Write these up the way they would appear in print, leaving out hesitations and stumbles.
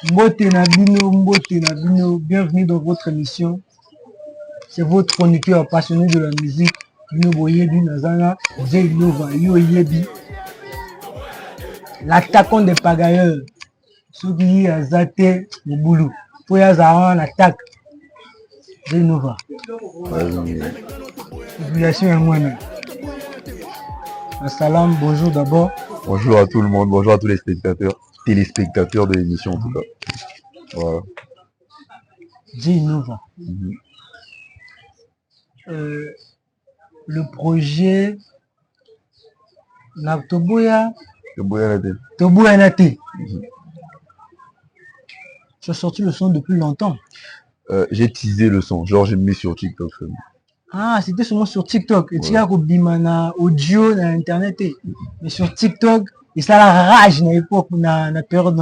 Mbote na bino, bienvenue dans votre émission. C'est votre chroniqueur passionné de la musique. Bino Boyebi Nazana, Jay Nova, Yo Yebi. L'attaquant des pagailleurs. Ceux qui y a Zate, le boulot. Pour y avoir un attaque. Jay Nova. Population est moins. Assalam, bonjour d'abord. Bonjour à tout le monde, bonjour à tous les téléspectateurs de l'émission en tout cas. Voilà. Jay Nova. Le projet Toboya Nate. Tu as sorti le son depuis longtemps. J'ai teasé le son, genre j'ai mis sur TikTok. Ah, c'était seulement sur TikTok. Et tu as Bimana audio dans internet. Mais sur TikTok, et ça la rage à l'époque, na période.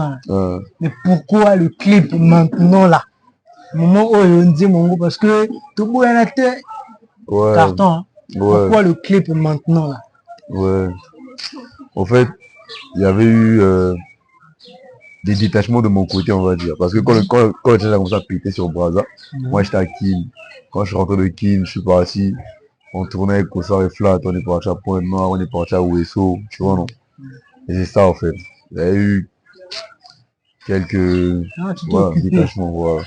Mais pourquoi le clip maintenant là? Moment où on dit mon gros, parce que Toboya Nate. Carton, hein. Pourquoi le clip maintenant là? Ouais. En fait, il y avait eu des détachements de mon côté, on va dire. Parce que quand j'ai commencé à péter sur Brazza, moi j'étais à Kin. Quand je suis rentré de Kin, je suis parti. On tournait avec Kossar et Flat, on est parti à Pointe-Noire, on est parti à Ouesso, tu vois, non? Et c'est ça en fait. Il y a eu quelques détachements, voilà.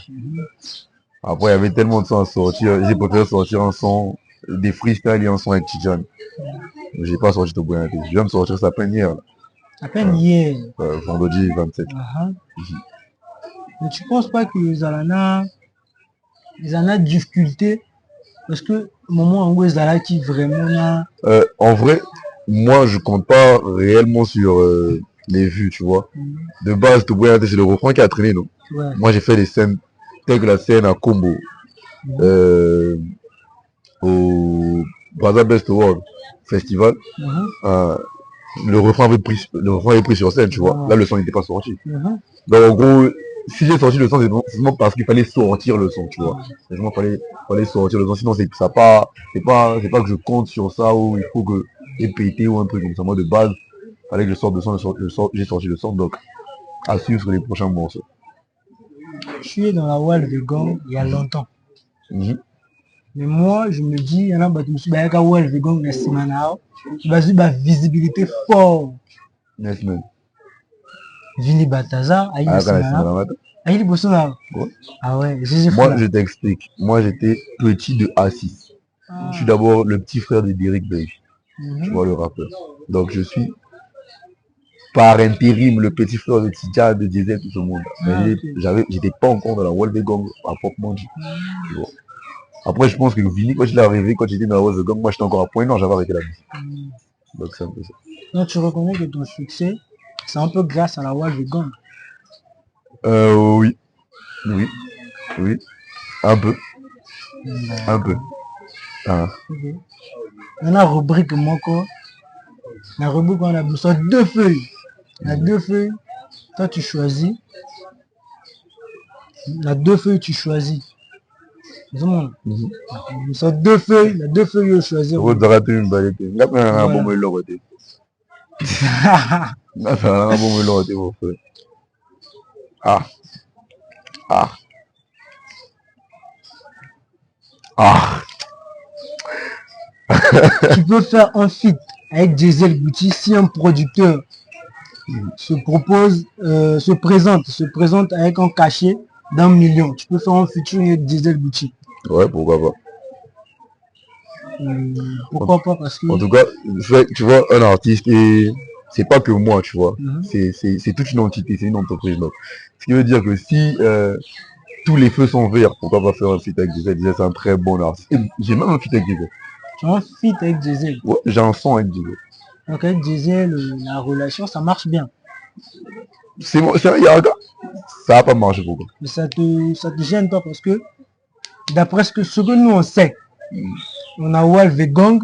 Après, il y avait tellement de sons à sortir. J'ai préféré sortir un son, des freestyles et un son avec Tidjane. J'ai pas sorti de Toboya Nate. Je viens de sortir ça à peine hier. À peine hier. Vendredi 27. Mais tu penses pas que les Alana difficulté parce que au moment où les Alana qui vraiment en vrai, moi je compte pas réellement sur les vues, tu vois. De base, Toboya Nate, c'est le refrain qui a traîné, non? Moi j'ai fait des scènes, telles que la scène à Combo, au Brazza Best World Festival. Le refrain avait pris sur scène, tu vois. Là, le son n'était pas sorti. Donc, en gros, si j'ai sorti le son, c'est vraiment parce qu'il fallait sortir le son, tu vois. C'est vraiment fallait sortir le son. Sinon, c'est pas que je compte sur ça ou il faut que j'ai pété ou un truc comme ça. Moi, de base, fallait que je sorte le son, j'ai sorti le son. Donc, à suivre sur les prochains morceaux. Je suis dans la wall de gang il y a longtemps. Mais moi, je me dis, il y en a qui me suis dit, wall de gang, la semaine, vas-y, visibilité fort. Vini Bataza, Aïe Bossona. Ah ouais, moi je t'explique. Moi j'étais petit de A6. Je suis d'abord le petit frère de Derrick Beige. Tu vois le rappeur. Donc je suis par intérim le petit frère de Tidja, de Diesel, tout ce monde. Mais j'étais pas encore dans la Wall de Gang à proprement dit. Tu vois. Après je pense que Vini, quand il est arrivé, quand j'étais dans la Wall de Gang, moi j'étais encore à Point-Nord, j'avais arrêté la musique. Donc c'est un peu ça. Donc tu reconnais que ton succès, c'est un peu grâce à la Wall de Gang. Oui. Un peu. Dans la rubrique Moko, la rubrique on a besoin de 2 feuilles. La 2 feuilles, toi tu choisis. La 2 feuilles tu choisis. Nous sommes 2 feuilles, la 2 feuilles je choisis. Vous aurez une balle. Tu peux faire un feat avec Diesel Gucci si un producteur se présente avec un cachet d'1 million. Tu peux faire un featuring avec Diesel Gucci. Ouais, pourquoi pas. Pourquoi pas, parce que... En tout cas, tu vois, un artiste, c'est pas que moi, tu vois. C'est toute une entité, c'est une entreprise. Donc. Ce qui veut dire que si tous les feux sont verts, pourquoi pas faire un feat avec Diesel? Diesel, c'est un très bon artiste. J'ai même un feat avec Diesel. Tu as un feat avec Diesel? Ouais, j'ai un son avec Diesel. Donc avec Diesel, la relation, ça marche bien. C'est bon, ça va pas marcher beaucoup. Mais ça te gêne pas parce que, d'après ce que nous on sait, on a Walve Gang,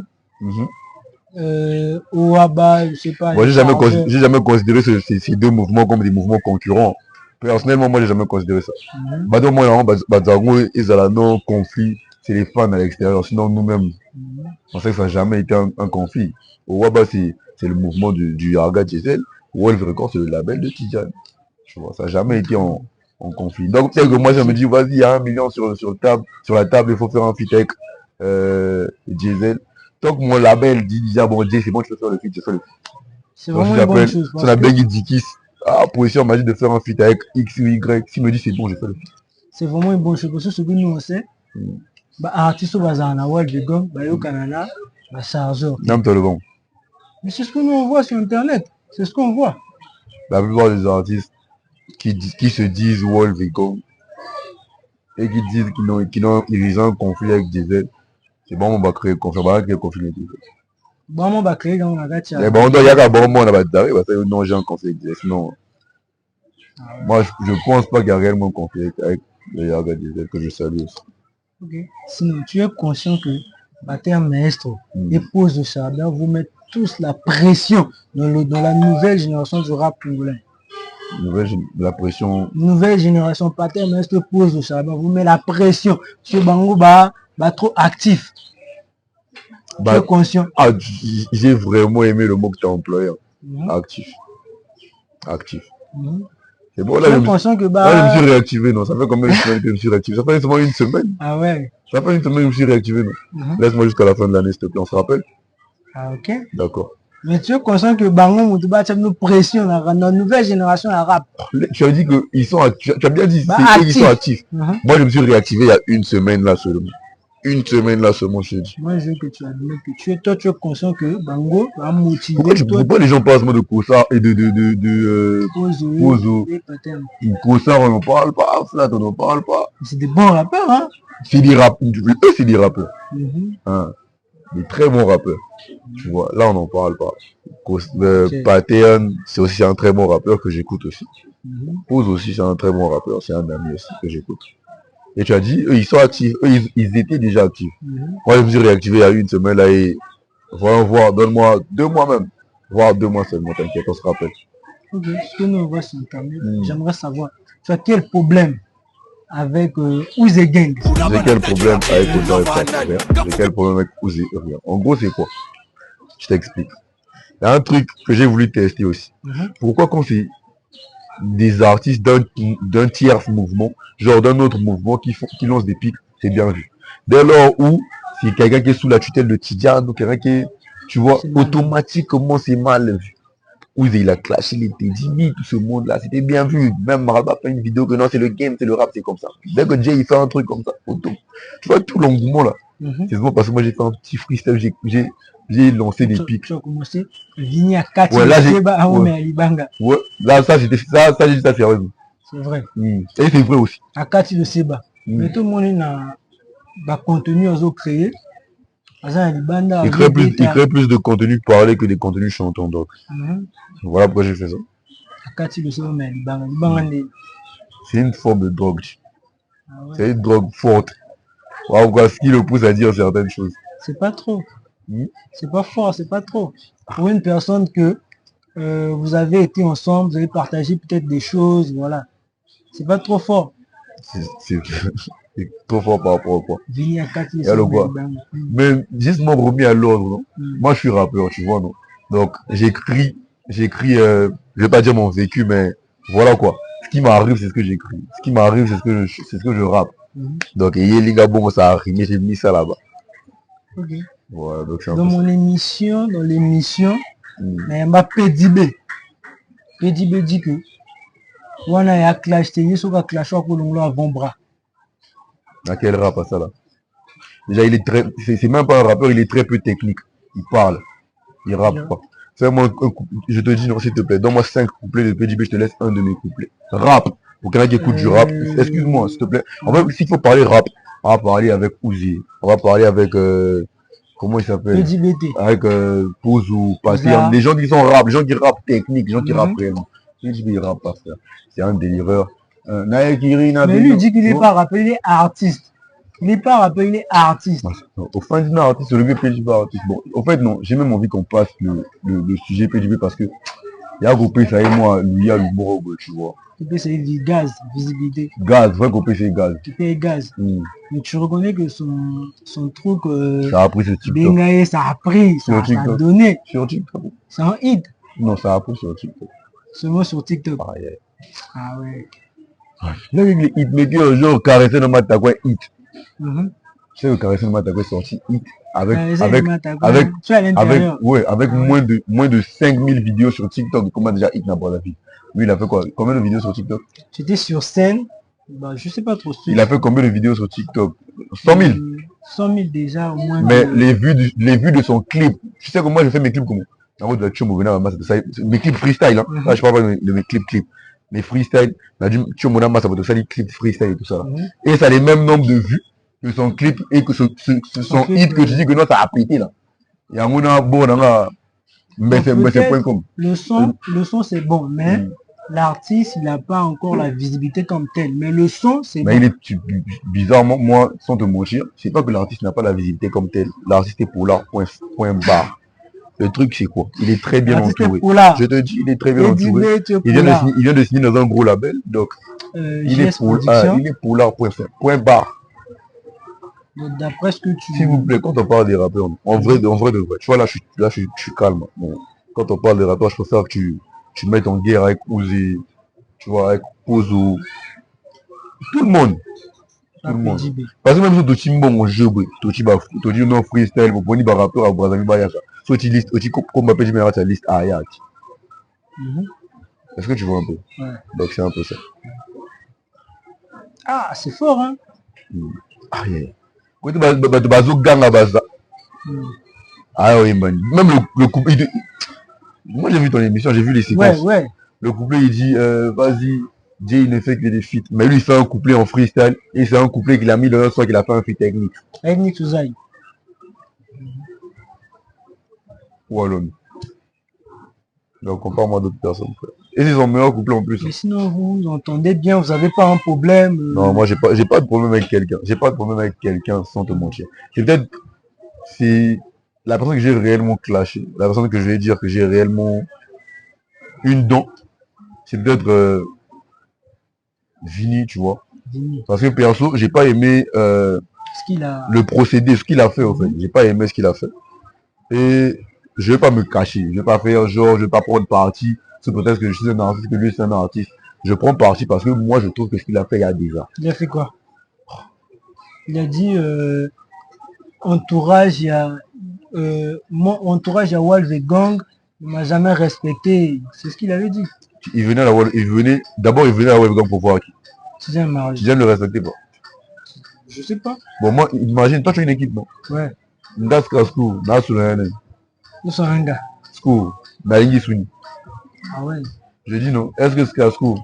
Ouaba, je sais pas. Moi, j'ai jamais considéré ces deux mouvements comme des mouvements concurrents. Personnellement, moi, j'ai jamais considéré ça. Badou, moi, Bazago et Zalano, conflit, c'est les fans à l'extérieur. Sinon, nous-mêmes, on sait que ça n'a jamais été un conflit. Ouaba, c'est le mouvement du Arga Diesel. Wolf Records, c'est le label de Tidjane. Tu vois, ça n'a jamais été on confie. Donc tel que moi je me dis, vas-y, il y a 1 million sur la table, il faut faire un feat avec Diesel. Tant que mon label dit déjà, bon, Jay, c'est bon, tu peux faire le feat, je fais le feat. C'est vraiment une bonne chose. Son label dit Kiss, position m'a dit de faire un feat avec X ou Y. S'il me dit c'est bon, je fais le feat. C'est vraiment une bonne chose. Parce que ce que nous on sait, artiste au bazar, on a World de Gong, au Canada, chargeur. Non, le bon. Mais c'est ce que nous on voit sur Internet. C'est ce qu'on voit. La plupart des artistes qui se disent Wolf et Gong et qui disent qu'ils ont un conflit avec Diesel, c'est bon, on va créer un conflit. On va créer un conflit avec Diesel. Bon, on va créer dans la gâte. Mais bon, il y a qu'à bon, on va dire, non, j'ai un conflit avec Diesel. Sinon, moi, je pense pas qu'il y a réellement un conflit avec le Yaga Diesel que je salue aussi. Okay. Sinon, tu es conscient que Bataire Maestro et Pose de Charbin vous mettent tous la pression dans la nouvelle génération du rap congolais. La pression. Nouvelle génération, Bataire Maestro, Pose de Charbin vous met la pression. Sur Bango, trop actif. Tu es conscient. J'ai vraiment aimé le mot que tu as employé. Actif. C'est bon, là, je me suis réactivé, non? Ça fait combien de semaines que je me suis réactivé? Ça fait seulement une semaine. Ah ouais? Ça fait une semaine que je me suis réactivé, non? Laisse-moi jusqu'à la fin de l'année, s'il te plaît, on se rappelle? Ah ok. D'accord. Mais tu es conscient que Bango Moutouba, tu as une pression dans la nouvelle génération arabe. Tu as dit qu'ils sont actifs. Tu as bien dit qu'ils sont actifs. Moi, je me suis réactivé il y a une semaine là seulement. Une semaine là seulement, je te dis. Moi, je veux que tu admettes que toi, tu es conscient que Bango va motiver. Pourquoi les gens parlent de Kossar et de Pozo? Kossar, on n'en parle pas. Flat, on n'en parle pas. C'est des bons rappeurs, hein? C'est des rappeurs. Eux, c'est des rappeurs. Des très bons rappeurs. Tu vois, là, on n'en parle pas. Pateon, c'est aussi un très bon rappeur que j'écoute aussi. Pose aussi, c'est un très bon rappeur. C'est un ami aussi que j'écoute. Et tu as dit, eux, ils sont actifs. Eux, ils étaient déjà actifs. Moi, je me suis réactivé il y a une semaine là et voyons voir, donne-moi 2 mois même. Voire 2 mois seulement, t'inquiète, on se rappelle. Ok, ce que nous on voit sur Internet, j'aimerais savoir, tu as quel problème avec Ouzé Gang? J'ai quel problème avec Ouzé? J'ai quel problème avec Ouzé? Rien. En gros, c'est quoi? Je t'explique. Il y a un truc que j'ai voulu tester aussi. Pourquoi quand c'est des artistes d'un tiers mouvement, genre d'un autre mouvement qui lancent des pics, c'est bien vu. Dès lors où c'est quelqu'un qui est sous la tutelle de Tidiane ou quelqu'un qui est, tu vois, automatiquement c'est mal vu. Où il a clashé les Teddy, tout ce monde-là, c'était bien vu. Même Maraba fait une vidéo que non, c'est le game, c'est le rap, c'est comme ça. Dès que Jay il fait un truc comme ça, tu vois tout l'engouement là. C'est bon parce que moi j'ai fait un petit freestyle, j'ai lancé des pics. Tu as commencé Vini à 4 ouais, là, ouais, là, ça, j'ai dit ça sérieusement. C'est vrai. Et c'est vrai aussi. À 4 de Seba. Mais tout le monde a contenu aux autres créés. Il crée plus de contenu parlé que des contenus chantants. Donc. Voilà pourquoi j'ai fait ça. À 4 de Seba, c'est une forme de drogue. C'est une drogue forte. Voilà ce qui le pousse à dire certaines choses. C'est pas trop. C'est pas fort, c'est pas trop. Pour une personne que vous avez été ensemble, vous avez partagé peut-être des choses, voilà. C'est pas trop fort. C'est trop fort par rapport à quoi? Quoi. Mais juste m'ont remis à l'ordre, non? Moi je suis rappeur, tu vois, non? Donc j'écris, je vais pas dire mon vécu, mais voilà quoi. Ce qui m'arrive, c'est ce que j'écris. Ce qui m'arrive, c'est ce que je rappe. Donc les gars, bon, ça a rimé, j'ai mis ça là-bas. Okay. Ouais, donc dans l'émission, il y a PDB. PDB dit que on a clash, c'est sur clash avant bras. À quel rap à ça là? Déjà il est c'est même pas un rappeur, il est très peu technique. Il parle, il rappe pas. Fais-moi je te dis non s'il te plaît, donne-moi 5 couplets de PDB, je te laisse un de mes couplets. Rap, pour quelqu'un qui écoute du rap, excuse-moi s'il te plaît. En fait, s'il faut parler rap, on va parler avec Uzi, on va parler avec comment il s'appelle? Avec Pozo, Patien, les gens qui sont rap, les gens qui rappent technique, les gens qui rappent réellement. Il rappe pas, frère. C'est un délireur. Mais lui il dit qu'il n'est pas rappeur, il est artiste. Il n'est pas rappeur, il est artiste. Au fin du artiste, le gars PDB artiste. Bon, en fait non, j'ai même envie qu'on passe le sujet PDB parce que il y a groupé ça et moi, lui il y a l'humour, tu vois. C'est gaz, visibilité. Gaz, vrai qu'on c'est gaz. Tu payes gaz. Mais tu reconnais que son truc. Ça a pris ce TikTok. Bengaye, ça a pris, ça a donné. Sur TikTok. C'est un hit. Non, ça a pris sur TikTok. Seulement sur TikTok. Ah, yeah. Ah ouais. Là, les hitmakers, genre, caresser dans ma tagouin hit. Tu sais, le caresser dans ma tagouin sorti hit. Avec moins de 5000 vidéos sur TikTok. Comment déjà hit n'a pas la vie. Lui, il a fait quoi? Combien de vidéos sur TikTok? J'étais sur scène. Bah, je sais pas trop. Il a fait combien de vidéos sur TikTok? 100 000. 100 000 déjà, au moins. Mais les vues de son clip. Tu sais que moi, je fais mes clips comment? En gros, de la Tchomo, mes clips freestyle. Hein. Là, je parle pas de mes clips. Les freestyle. La Tchomo, ça va te faire les clips freestyle et tout ça. Et ça a les mêmes nombres de vues que son clip et que son hit que tu dis que non, ça a pété là. Il y a un bon dans le son c'est bon, mais l'artiste il n'a pas encore la visibilité comme tel. Mais le son c'est bon. Mais bizarrement, moi, sans te mentir, c'est pas que l'artiste n'a pas la visibilité comme tel. L'artiste est pour l'art, point barre. Le truc c'est quoi? Il est très bien entouré. Je te dis, il est très bien entouré. Il vient de signer dans un gros label, donc il est pour l'art, point barre. D'après ce que tu... S'il vous plaît, quand on parle des rappeurs, en vrai de vrai, tu vois, là, je suis calme. Bon, quand on parle des rappeurs, je préfère que tu mettes en guerre avec Ouzé, tu vois, avec Ozo. Tout le monde. Tout le monde. Parce que même si tu as un jeu, tu as un freestyle, tu as un rappeur à Brazzaville, soit tu listes, comme ma général, tu liste Ayat. Est-ce que tu vois un peu? Ouais. Donc c'est un peu ça. Ah, c'est fort, hein? Ah, yeah. Même le couple, moi j'ai vu ton émission, j'ai vu les séquences. Ouais. Le couplet il dit vas-y, Jay il ne fait que des feats. Mais lui il fait un couplet en freestyle et c'est un couplet qu'il a mis dans un soir qu'il a fait un feat technique. Technique Souzaï. Voilà. Donc compare-moi d'autres personnes. Et c'est son meilleur couplet en plus. Mais sinon vous entendez bien, vous n'avez pas un problème. Non, moi j'ai pas de problème avec quelqu'un. J'ai pas de problème avec quelqu'un sans te mentir. C'est la personne que j'ai réellement clashé, la personne que je vais dire que j'ai réellement une dent, c'est peut-être Vini, tu vois. Vini. Parce que perso, j'ai pas aimé le procédé, ce qu'il a fait en fait. J'ai pas aimé ce qu'il a fait. Et je vais pas me cacher, je vais pas faire genre, je vais pas prendre parti. C'est peut-être que je suis un artiste, que lui c'est un artiste. Je prends parti parce que moi je trouve que ce qu'il a fait il y a déjà. Il a fait quoi? Il a dit entourage, il y a mon entourage à Wolfgang ne m'a jamais respecté. C'est ce qu'il avait dit. Il venait à Wolfgang pour voir qui. Tidiane Marley. Tidiane ne le respectait pas. Je sais pas. Bon, moi, imagine, toi tu as une équipe, non? Ouais. Ndaska School, Nasulane. Nous sommes un gars. School, Nalingi Swini. Ah ouais. Je dis non, est-ce que Ska School?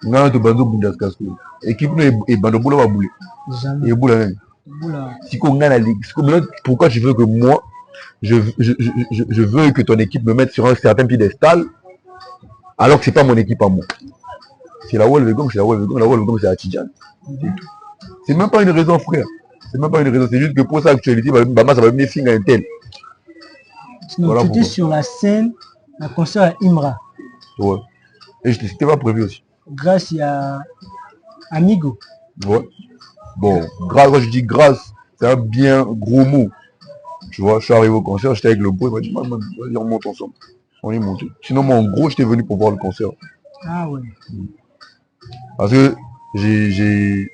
N'a pas de bando Bundaska School. Équipe et bando boula va bouler. Jamais. Et boula même. Si qu'on gagne la ligue, pourquoi tu veux que moi, je veux que ton équipe me mette sur un certain piédestal, alors que c'est pas mon équipe à moi. C'est la Wolfgang, c'est la Wolfgang, c'est la Tidjane. C'est même pas une raison, frère. C'est même pas une raison, c'est juste que pour cette actualité, ça va venir finir un tel. Sinon, voilà, tu étais sur la scène, un concert à Imra. Ouais. Et c'était pas prévu aussi. Grâce à Amigo. Ouais. Bon, grâce, quand je dis grâce, c'est un bien gros mot. Tu vois, je suis arrivé au concert, j'étais avec le beau, il m'a dit, man, vas-y, on monte ensemble. On est monté. Sinon, moi, en gros, j'étais venu pour voir le concert. Ah ouais. Parce que je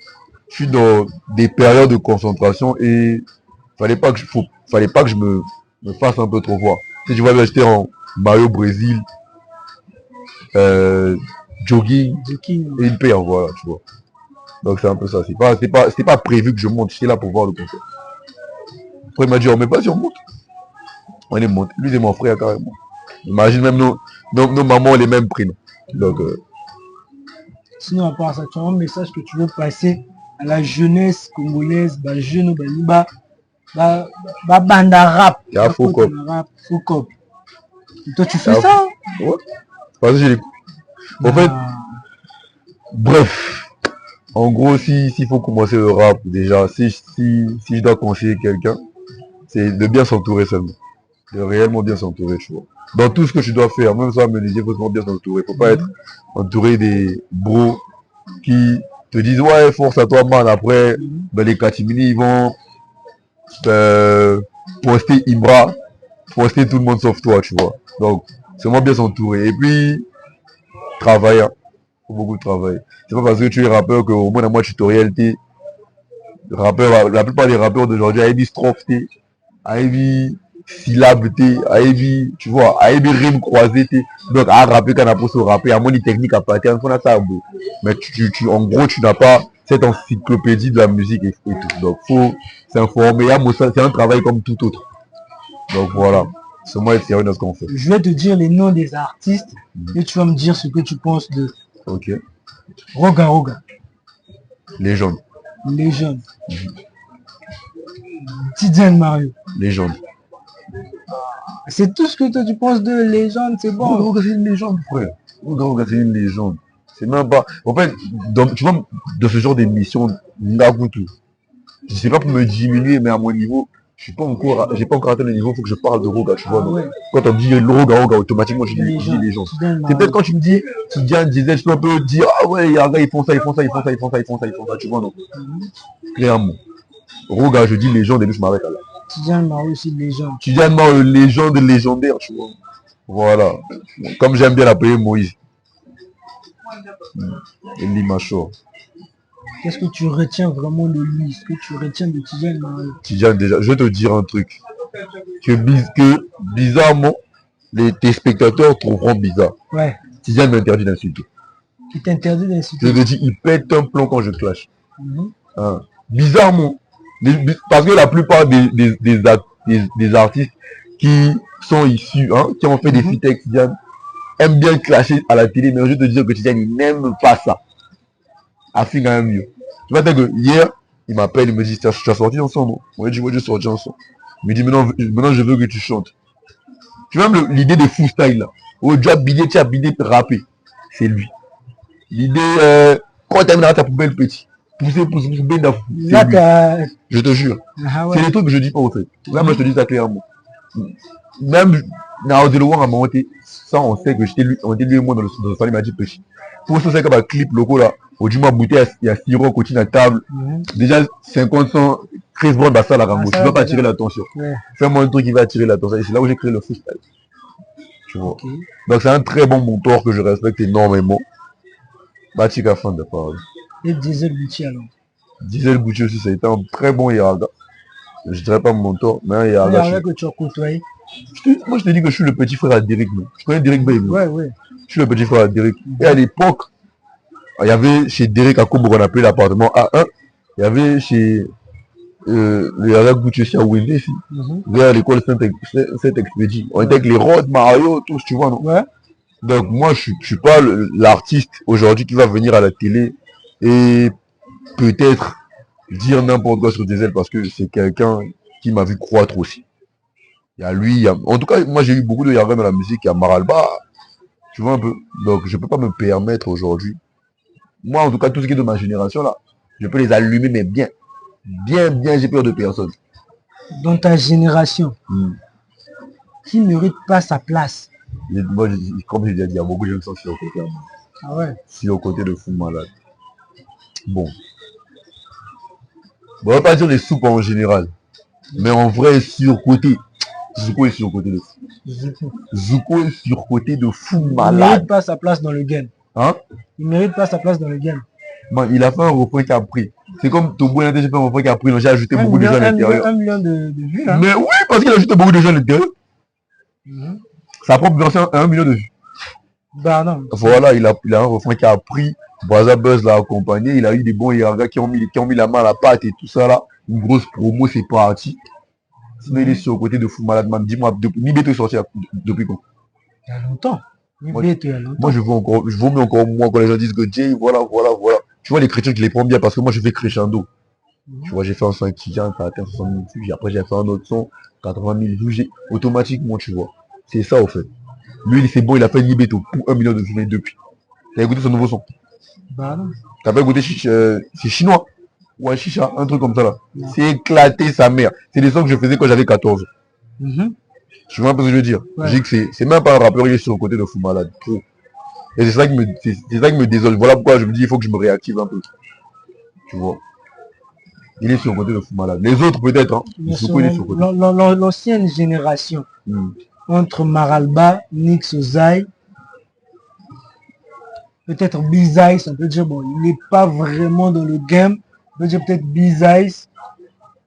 suis dans des périodes de concentration et fallait pas que je me fasse un peu trop voir. Si tu vois, j'étais en Mario Brésil, jogging et une paire, voilà, tu vois. Donc c'est un peu ça. C'est pas prévu que je monte, j'étais là pour voir le concert. Après il m'a dit, on met pas si on monte. On est monté. Lui c'est mon frère carrément. Imagine même nos mamans ont les mêmes prénoms. Donc sinon à part ça, tu as un message que tu veux passer à la jeunesse congolaise, bah jeune bah banda rap. Il y a faux cop. Toi tu fais ça? Ouais. Parce que j'ai les... En fait, bref. En gros, s'il faut commencer le rap, déjà, si je dois conseiller quelqu'un, c'est de bien s'entourer seulement. De réellement bien s'entourer, tu vois. Dans tout ce que tu dois faire, même ça, me disait, il faut bien s'entourer. Faut pas être entouré des bros qui te disent, ouais, force à toi, man. Après, ben, les catimini, ils vont poster Imra, poster tout le monde sauf toi, tu vois. Donc, c'est bien s'entourer. Et puis, travailler. Faut beaucoup travailler. C'est pas parce que tu es rappeur qu'au moins la moi tutoriel t'es rappeur, la plupart des rappeurs d'aujourd'hui, Aïbi strophe t'es, Aïbi syllabe t'es, Aïbi, tu vois, Aïbi rime croisé t'es. Donc à rapper quand on a pour se rapper, à mon technique à pattern, on a ça beau. Mais en gros, tu n'as pas cette encyclopédie de la musique et tout. Donc faut s'informer. C'est un travail comme tout autre. Donc voilà. C'est moi et sérieux dans ce qu'on fait. Je vais te dire les noms des artistes et tu vas me dire ce que tu penses de. Ok. Roga Roga. Légende. Légende. Tidiane Mario. Légende. C'est tout ce que toi tu penses de légende, c'est bon. Roga c'est une légende, frère. Roga c'est une légende. C'est même pas. En fait, tu vois, de ce genre d'émission, Naruto. Je sais pas pour me diminuer, mais à mon niveau, j'ai pas encore atteint le niveau, il faut que je parle de Roga, tu vois. Ouais. Quand on dit Roga, automatiquement, je dis les gens. C'est peut-être quand tu me dis, Tidiane disait, je peux un peu dire, ah ouais, il y a un gars, ils font ça, tu vois, non. Clairement. Roga, je dis légende et lui, je m'arrête là. Tidiane Mario aussi légende. Tidiane Mario, légende légendaire, tu vois. Voilà. Comme j'aime bien l'appeler Moïse. Et Limacho. Qu'est-ce que tu retiens vraiment de lui? Ce que tu retiens de Tidiane Mario? Tidiane, déjà, je vais te dire un truc. Que bizarrement, tes spectateurs trouveront bizarre. Ouais. Tidiane m'interdit d'insulter. Il t'interdit d'insulter. Je te dis, il pète un plomb quand je clash. Hein. Bizarrement. Parce que la plupart des artistes qui sont issus, hein, qui ont fait des feats avec Tidiane, aiment bien clasher à la télé, mais je vais te dire que Tidiane, il n'aime pas ça. Afin quand même mieux. Tu vois, que hier, il m'appelle, il me dit, tu as sorti un son, non? Moi, je dis, moi, je sorti un son. Il me dit, maintenant, je veux que tu chantes. Tu vois, même l'idée de freestyle, là. Au job, tu as bidé, rapper. C'est lui. L'idée, quand tu as ta poubelle, petit. Pousser, bien d'un fou. Je te jure. Ah ouais. C'est les trucs que je dis pas au fait. Là, moi, je te dis ça clairement. Même, Naodelouan a monté, ça, on sait que on était lui et moi dans le salon, il m'a dit petit. Pour ça, c'est comme un clip loco là. Au du moins, bouteille, il y a Siro, continue à table. Déjà, 50 ans, Chris Brown, bah ça, la rambo. Tu ne vas pas attirer l'attention. Fais-moi un truc qui va attirer l'attention. Et c'est là où j'ai créé le freestyle. Tu vois. Donc, c'est un très bon mentor que je respecte énormément. Batika fan de parole. Et Diesel Bouti alors. Diesel Bouti aussi, ça a été un très bon Yaraga. Je dirais pas mon mentor, mais un Yaraga. Yaraga que tu as côtoyé. Moi, je te dis que je suis le petit frère à Derek. Je connais Derek Baby. Ouais, ouais. Je suis le petit frère à Derek. Et à l'époque, il y avait chez Derek à Combo, on appelait l'appartement A1. Il y avait chez le Yaraga Bouti aussi à Wendé, ici. Vers l'école Saint-Expédie. On était avec les Rod, Mario, tous, tu vois, non? Ouais. Donc, moi, je suis pas l'artiste aujourd'hui qui va venir à la télé et peut-être dire n'importe quoi sur Diesel parce que c'est quelqu'un qui m'a vu croître aussi. Il y a lui, en tout cas, moi j'ai eu beaucoup de Yaraga dans la musique, il y a Maralba, tu vois un peu. Donc je peux pas me permettre aujourd'hui. Moi, en tout cas, tout ce qui est de ma génération là, je peux les allumer, mais bien, j'ai peur de personne. Dans ta génération, qui ne mérite pas sa place? Moi, comme je l'ai dit, il y a beaucoup de gens qui sont sur le côté. Ah ouais. Sur le côté de fou malade. Bon, on va pas dire les soupes en général, mais en vrai, surcoté. Zuko est surcoté de fou. Zuko est surcoté de fou malade. Il mérite pas sa place dans le game. Hein? Il mérite pas sa place dans le game. Man, il a fait un refrain qui a pris. C'est comme Tobo, il a fait un refrain qui a pris, donc j'ai ajouté beaucoup de gens à l'intérieur. 1 million de vues. Hein? Mais oui, parce qu'il a ajouté beaucoup de gens à l'intérieur. Sa propre version a 1 million de vues. Bah non. Voilà, il a un refrain qui a pris. Braza Buzz l'a accompagné. Il a eu des bons Yaraga qui ont mis la main à la pâte et tout ça là. Une grosse promo, c'est parti. Sinon, il est sur le côté de fou malade, man. Dis-moi, Nibeto est sorti depuis quand? Il y a longtemps. Nibeto, il y a longtemps. Moi, je vomis encore moins quand les gens disent que Jay, voilà. Tu vois, les chrétiens, je les prends bien parce que moi, je fais crescendo. Tu vois, j'ai fait un son étudiant, ça a atteint 60 000 vues. Après, j'ai fait un autre son, 80 000 vues. Automatiquement, tu vois. C'est ça, au fait. Lui, c'est bon, il a fait Nibeto pour 1 million de vues depuis. T'as écouté son nouveau son? Bah non. T'as pas écouté, c'est chinois. Ouais, chicha, un truc comme ça là. C'est éclaté sa mère. C'est des sons que je faisais quand j'avais 14 ans. Tu vois un peu ce que je veux dire? Je dis que c'est même pas un rappeur, il est sur le côté de fou malade. Trop. Et c'est ça qui me désole. Voilà pourquoi je me dis il faut que je me réactive un peu. Tu vois. Il est sur le côté de fou malade. Les autres peut-être, hein. L'ancienne génération. Entre Maralba, Nix Ozai, peut-être B-Ice, on peut dire, bon, il n'est pas vraiment dans le game. On peut dire peut-être B-Ice.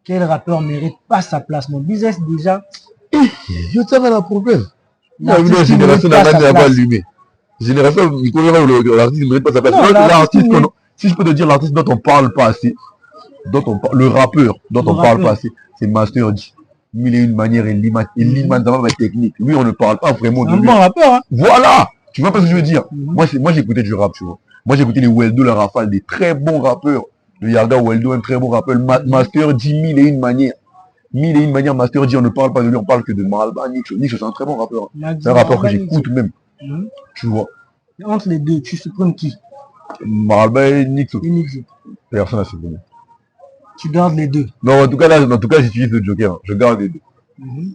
Quel rappeur mérite pas sa place? Non, B-Ice déjà. Je sais pas le problème. La L'artiste qui génération mérite pas n'a sa pas place. allumé. Génération, l'artiste ne mérite pas sa place. Non, L'artiste, mérite- si je peux te dire l'artiste dont on parle pas assez, le rappeur dont on parle pas assez, c'est Master G. Mille et une manières et l'immensément technique. Lui, on ne parle pas vraiment C'est de un lui. bon rappeur, hein. Voilà! Tu vois pas ce que je veux dire? Moi, j'écoutais du rap, tu vois. Moi, j'écoutais les Weldo, la Rafale, des très bons rappeurs. Le Yarga Weldo, un très bon rappeur. Master G, mille et une manières. Mille et une manières, Master G, on ne parle pas de lui, on parle que de Malba, Nixo. Nixo, c'est un très bon rappeur. C'est un rappeur que j'écoute même. Tu vois. Et entre les deux, tu supprimes qui? Malba et Nixo. Unity. Personne n'a supprimé. Tu gardes les deux. Non, en tout cas, j'utilise le Joker. Je garde les deux.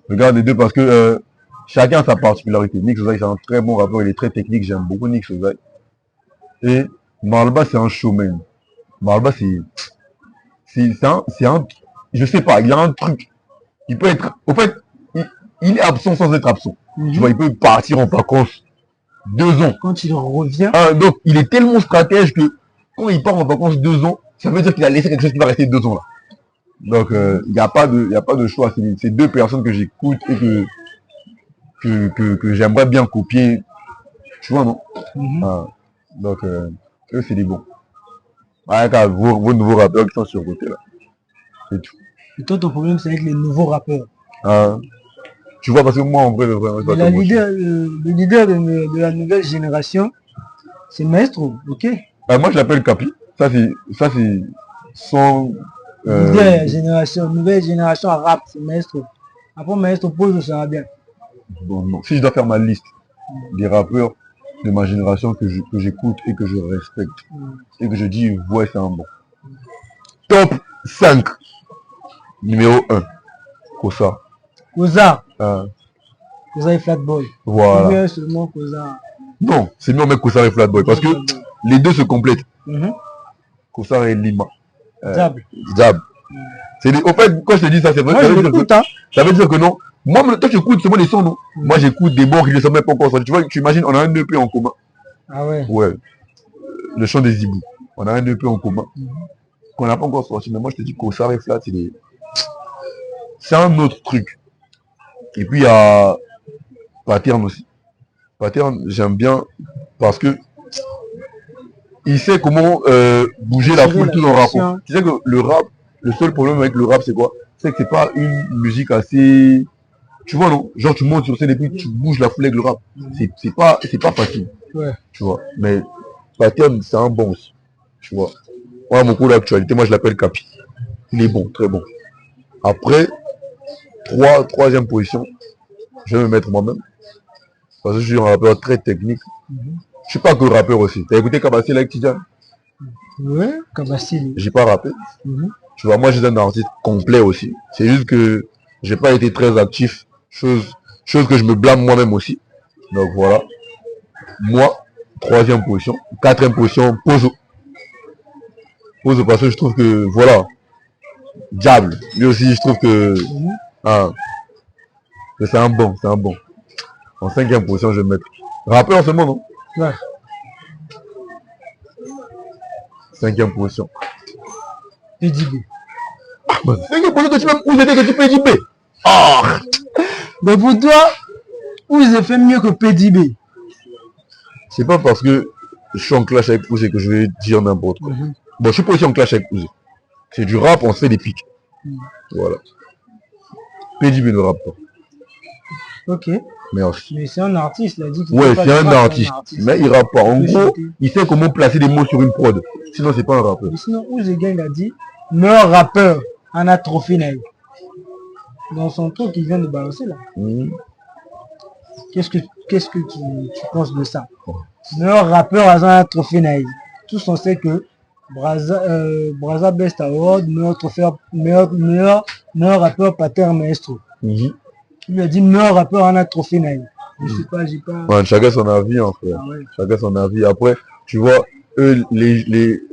Je garde les deux parce que chacun a sa particularité. Nick Ozai, c'est un très bon rappeur, il est très technique, j'aime beaucoup Nick Ozai. Et Malba, c'est un showman. Malba, c'est un, je sais pas, il y a un truc. Il peut être, au fait, il est absent sans être absent. Tu vois, il peut partir en vacances 2 ans. Quand il revient. Donc, il est tellement stratège que quand il part en vacances 2 ans, ça veut dire qu'il a laissé quelque chose qui va rester 2 ans là. Donc, il n'y a pas de choix. C'est deux personnes que j'écoute et que j'aimerais bien copier. Tu vois, non? Donc, eux, c'est des bons. Ouais, car vos nouveaux rappeurs qui sont sur le côté là. C'est tout. Et toi, ton problème, c'est avec les nouveaux rappeurs. Tu vois, parce que moi, en vrai, vraiment, le leader de la nouvelle génération, c'est Maestro, ok? Moi, je l'appelle Capi. Ça, c'est son... nouvelle génération rap, c'est Maestro. Après Maestro, pose, ça va bien. Bon, non. Si je dois faire ma liste des rappeurs de ma génération que j'écoute et que je respecte, et que je dis, ouais, c'est un bon. Top 5. Numéro 1. Kosa. Kosa. Kosa et Flatboy. Voilà. Mieux seulement Kosa. Non, c'est mieux mettre Kosa et Flatboy parce que les deux se complètent. Kosa et Lima. Jab. Au fait, quand je te dis ça, c'est vrai. Ça veut dire que non. Moi, toi, tu écoutes seulement les sons, non? Moi, j'écoute des bons qui ne sont même pas encore sortis. Tu vois, tu imagines, on a un EP en commun. Ah ouais? Ouais. Le chant des hiboux. On a un EP en commun. Qu'on n'a pas encore sorti. Mais moi, je te dis Kosa et Flat, c'est un autre truc. Et puis, il y a Pattern aussi. Pattern, j'aime bien parce que il sait comment bouger la foule tout en rappant. Tu sais que le rap, le seul problème avec le rap, c'est quoi? C'est que c'est pas une musique assez... Tu vois, non? Genre, tu montes sur scène et puis tu bouges la foule avec le rap. C'est pas facile. Ouais. Tu vois. Mais Pattern, c'est un bon aussi. Tu vois. Moi, mon cours d'actualité, moi, je l'appelle Capi. Il est bon, très bon. Après, troisième position, je vais me mettre moi-même. Parce que je suis un rappeur très technique. Je suis pas que rappeur aussi. T'as écouté Kabassi avec Tidjane? Ouais, Kabassi. J'ai pas rappé. Tu vois, moi, je suis un artiste complet aussi. C'est juste que j'ai pas été très actif. Chose que je me blâme moi-même aussi. Donc voilà. Moi, troisième position. Quatrième position, Pozo. Pozo parce que je trouve que, voilà. Diable. Lui aussi, je trouve que... que c'est un bon. En cinquième position, je vais me mettre. Rappeur seulement, non? Ouais. Cinquième position. PDB. Cinquième position, tu m'aimes où c'était que tu PDB? Mais pour toi, où ils ont fait mieux que PDB? C'est pas parce que je suis en clash avec Ouzé que je vais dire n'importe quoi. Bon, je suis pas aussi en clash avec Ouzé. C'est du rap, on se fait des pics. Voilà. PDB ne rappe pas. Ok. Merci. Mais c'est un artiste, il a dit qu'il ouais, c'est un artiste. Mais il rappe pas. En gros, il sait comment placer des mots sur une prod. Sinon, c'est pas un rappeur. Mais sinon, Ouzé Gang a dit meilleur rappeur en a trophée naïf. Dans son truc qu'il vient de balancer là. Qu'est-ce que tu penses de ça? Meilleur rappeur en a trophée naïf. Tous on sait que Braza Best Award, meilleur rappeur Pattern Maestro. Il lui a dit meilleur rappeur en a trophée naïf. Je sais pas, j'ai pas... Ouais, chacun son avis, en fait. Ouais. Chacun son avis. Après, tu vois, eux,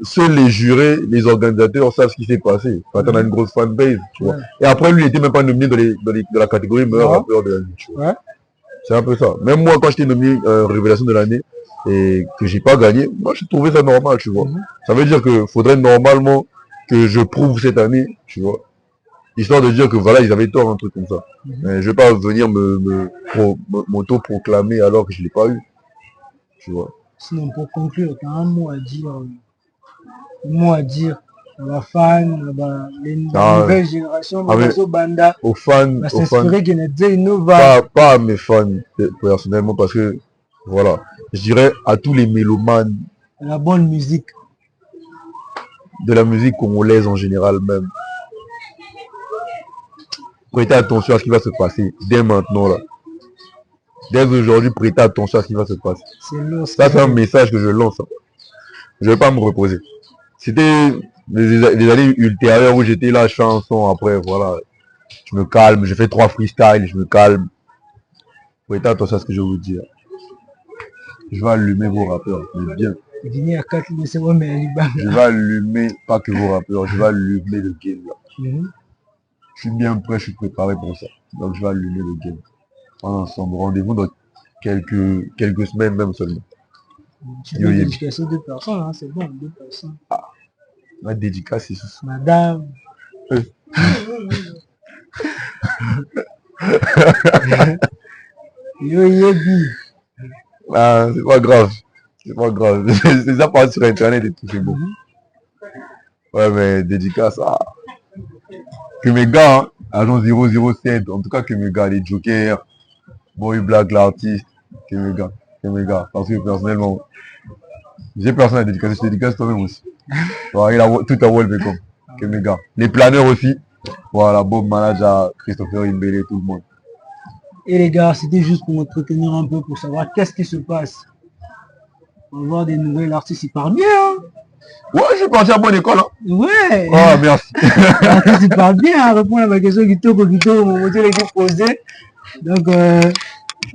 seuls les jurés, les organisateurs savent ce qui s'est passé. Pattern a une grosse fanbase, tu vois. Et après, lui, il était même pas nominé dans la catégorie meilleur rappeur de la nuit, tu vois. C'est un peu ça. Même moi, quand j'étais nommé révélation de l'année et que j'ai pas gagné, moi, j'ai trouvé ça normal, tu vois. Ça veut dire que faudrait normalement que je prouve cette année, tu vois. Histoire de dire que voilà, ils avaient tort, un truc comme ça. Mais je vais pas venir m'auto-proclamer alors que je l'ai pas eu, tu vois. Sinon, pour conclure, tu as un mot à dire à la fan, les nouvelles générations, banda, aux fans, pas à mes fans personnellement, parce que voilà, je dirais à tous les mélomanes, la bonne musique, de la musique congolaise en général même. Prêtez attention à ce qui va se passer dès maintenant là. Dès aujourd'hui, prêtez attention à ce qui va se passer. Ça, c'est un message que je lance. Je vais pas me reposer. C'était les années ultérieures où j'étais là, chanson, après, voilà. Je me calme, je fais 3 freestyles, je me calme. Prêtez attention à ce que je vais vous dire. Je vais allumer vos rappeurs, mais bien. Je vais allumer, pas que vos rappeurs, je vais allumer le game là. Je suis bien prêt, je suis préparé pour ça. Donc je vais allumer le game. Ensemble, rendez-vous dans quelques semaines même seulement. Tu peux dédicacer 2 personnes, hein, c'est bon, 2 personnes. Ah, ma dédicace, c'est ça. Madame. Yo Yebi. Ah, c'est pas grave. C'est pas grave. C'est ça passe sur internet et tout, c'est bon. Ouais, mais dédicace, que mes gars, hein, agent 007, en tout cas que mes gars, les jokers, Boy Black, l'artiste, que mes gars. Parce que personnellement, j'ai personne à dédicacer, je te dédicace toi-même aussi. Voilà, tout à Wolbecom, que mes gars. Les planeurs aussi, voilà, Bob Manager, Christopher Imbele, tout le monde. Et les gars, c'était juste pour m'entretenir un peu, pour savoir qu'est-ce qui se passe. On va voir des nouvelles artistes, ils parlent bien, hein. Ouais, je suis parti à bonne école, hein. Ouais. Oh, merci. L'artiste, il parle bien, hein, répondre à ma question qui toque, mon moteur est posé. Donc,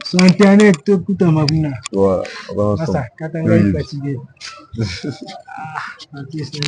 sur internet, tout à ma bouna. Voilà, ça, quand on est fatigué. Ok, c'est